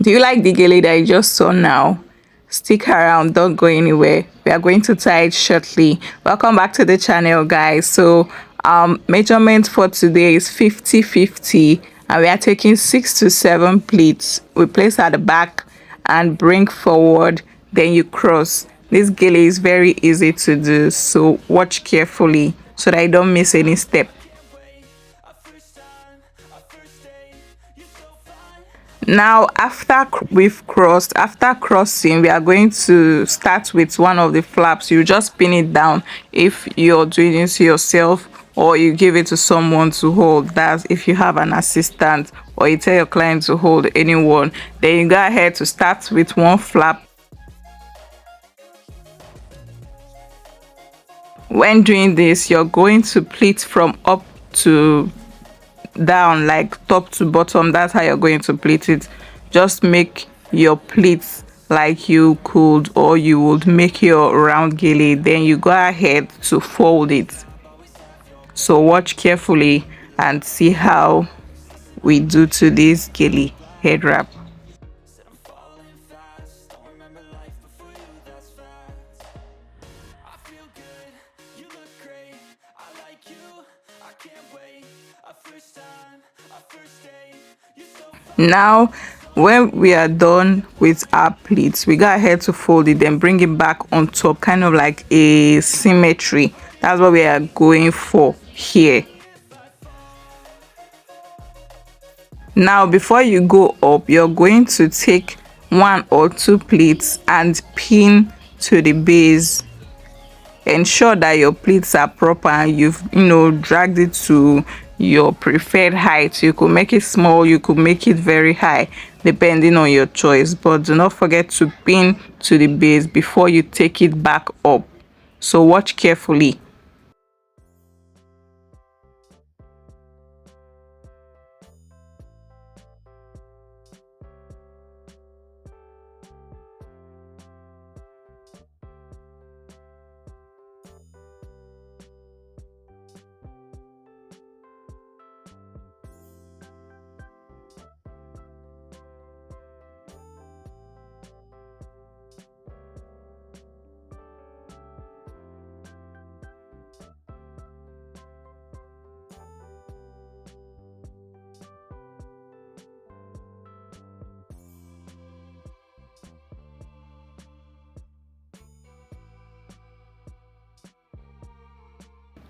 Do you like the gele that you just saw now? Stick around, don't go anywhere. We are going to tie it shortly. Welcome back to the channel, guys. So measurement for today is 50-50, and we are taking 6 to 7 pleats. We place at the back and bring forward, then you cross. This gele is very easy to do, so watch carefully so that you don't miss any step. Now after we've crossed, after crossing, we are going to start with one of the flaps. You just pin it down if you're doing it yourself, or you give it to someone to hold. That's if you have an assistant, or you tell your client to hold anyone. Then you go ahead to start with one flap. When doing this, you're going to pleat from up to down, like top to bottom. That's how you're going to pleat it. Just make your pleats like you could, or you would make your round gele, then you go ahead to fold it. So watch carefully and see how we do to this gele head wrap. Now when we are done with our pleats, we go ahead to fold it, then bring it back on top, kind of like a symmetry. That's what we are going for here. Now before you go up, you're going to take 1 or 2 pleats and pin to the base. Ensure that your pleats are proper and you've dragged it to your preferred height. You could make it small, you could make it very high, depending on your choice, but do not forget to pin to the base before you take it back up. So watch carefully.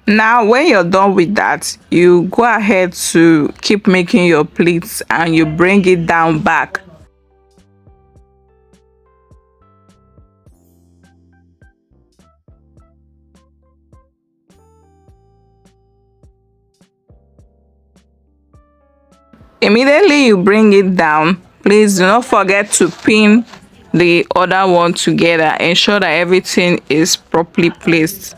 Now when you're done with that, you go ahead to keep making your pleats and you bring it down back. Immediately you bring it down, please do not forget to pin the other one together. Ensure that everything is properly placed.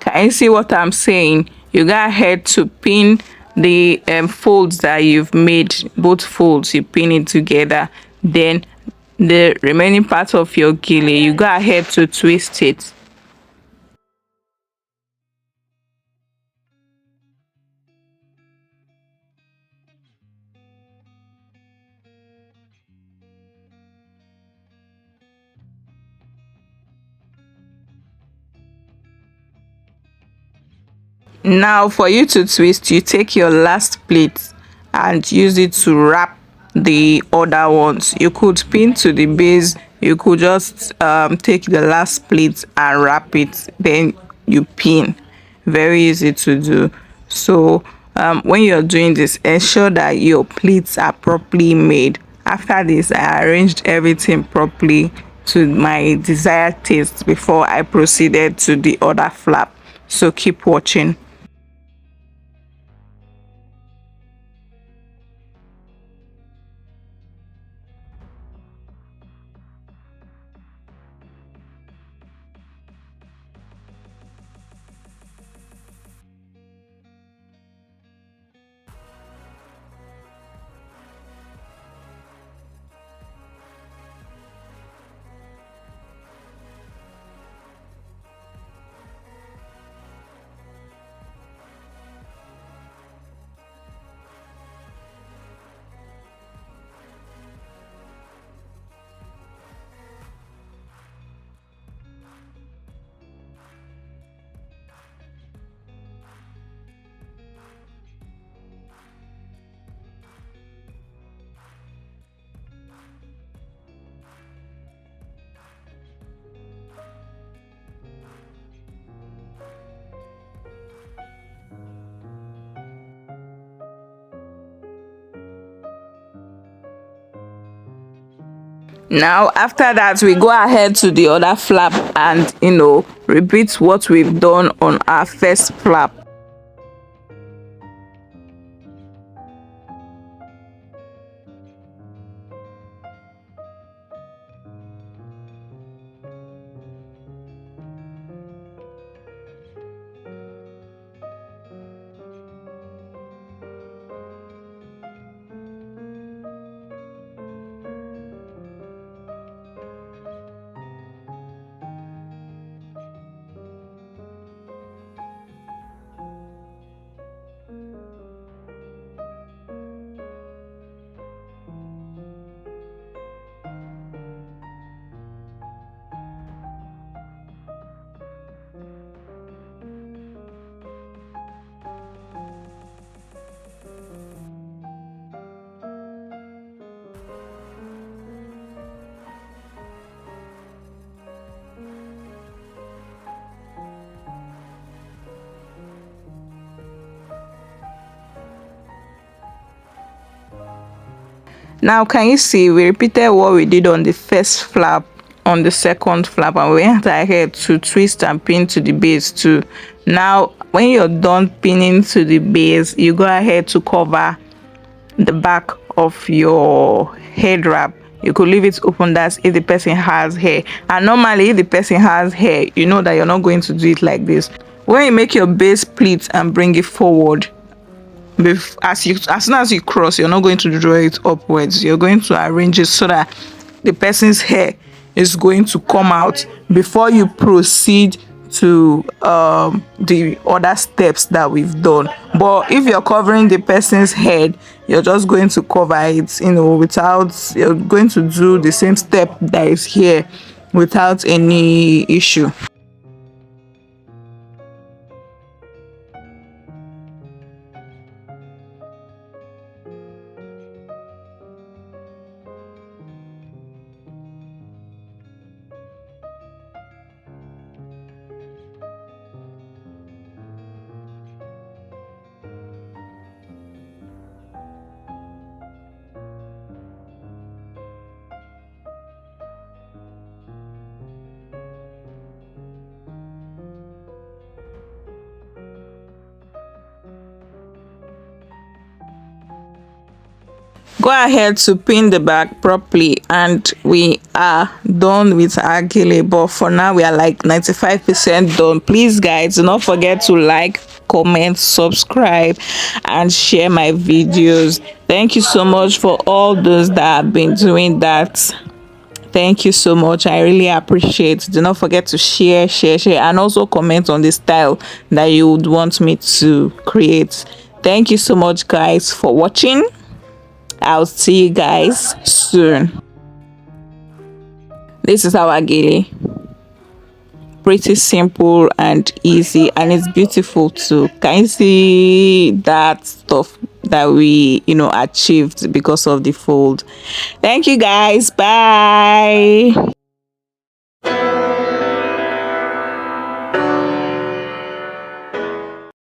Can you see what I'm saying? You go ahead to pin the folds that you've made, both folds, you pin it together. Then the remaining part of your gele, you go ahead to twist it. Now for you to twist, you take your last plate and use it to wrap the other ones. You could pin to the base, you could just take the last plate and wrap it, then you pin. Very easy to do. So when you're doing this, ensure that your pleats are properly made. After this, I arranged everything properly to my desired taste before I proceeded to the other flap. So keep watching. Now after that, we go ahead to the other flap and repeat what we've done on our first flap. Now can you see we repeated what we did on the first flap on the second flap, and we went ahead to twist and pin to the base too. Now when you're done pinning to the base, you go ahead to cover the back of your head wrap. You could leave it open, that's if the person has hair. And normally if the person has hair, you know that you're not going to do it like this. When you make your base pleat and bring it forward, as soon as you cross, you're not going to draw it upwards, you're going to arrange it so that the person's hair is going to come out before you proceed to the other steps that we've done. But if you're covering the person's head, you're just going to cover it, without, you're going to do the same step that is here without any issue. Go ahead to pin the back properly, and we are done with our gele. But for now we are like 95% done. Please guys, do not forget to like, comment, subscribe and share my videos. Thank you so much for all those that have been doing that. Thank you so much, I really appreciate. Do not forget to share and also comment on the style that you would want me to create. Thank you so much guys for watching. I'll see you guys soon. This is our gele. Pretty simple and easy, and it's beautiful too. Can you see that stuff that we achieved because of the fold? Thank you guys. Bye.